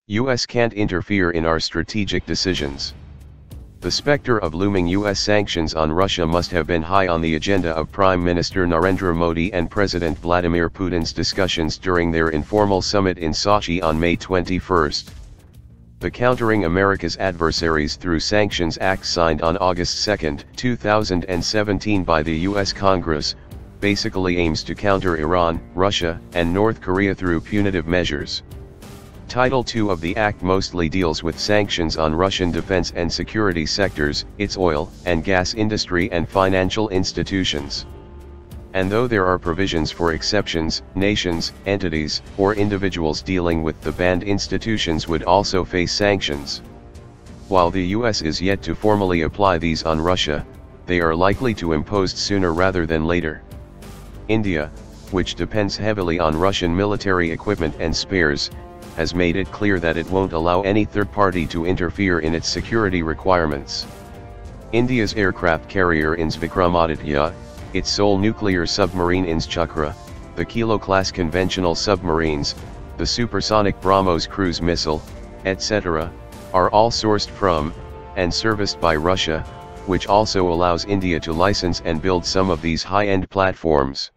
US can't interfere in our strategic decisions. The specter of looming US sanctions on Russia must have been high on the agenda of Prime Minister Narendra Modi and President Vladimir Putin's discussions during their informal summit in Sochi on May 21. The Countering America's Adversaries Through Sanctions Act signed on August 2, 2017 by the US Congress, basically aims to counter Iran, Russia, and North Korea through punitive measures. Title II of the Act mostly deals with sanctions on Russian defense and security sectors, its oil and gas industry and financial institutions. And though there are provisions for exceptions, nations, entities, or individuals dealing with the banned institutions would also face sanctions. While the US is yet to formally apply these on Russia, they are likely to impose sooner rather than later. India, which depends heavily on Russian military equipment and spares, has made it clear that it won't allow any third party to interfere in its security requirements. India's aircraft carrier INS Vikramaditya, its sole nuclear submarine INS Chakra, the Kilo-class conventional submarines, the supersonic BrahMos cruise missile, etc., are all sourced from, and serviced by Russia, which also allows India to license and build some of these high-end platforms.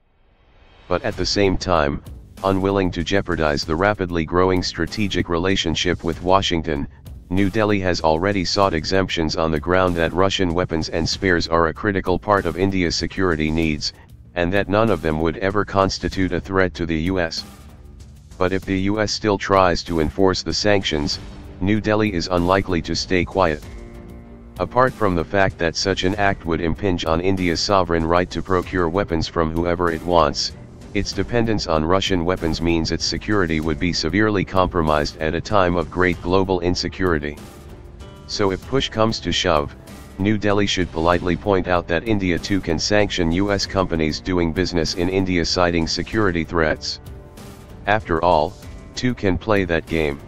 But at the same time, unwilling to jeopardize the rapidly growing strategic relationship with Washington, New Delhi has already sought exemptions on the ground that Russian weapons and spares are a critical part of India's security needs, and that none of them would ever constitute a threat to the US. But if the US still tries to enforce the sanctions, New Delhi is unlikely to stay quiet. Apart from the fact that such an act would impinge on India's sovereign right to procure weapons from whoever it wants, its dependence on Russian weapons means its security would be severely compromised at a time of great global insecurity. So if push comes to shove, New Delhi should politely point out that India too can sanction US companies doing business in India citing security threats. After all, two can play that game.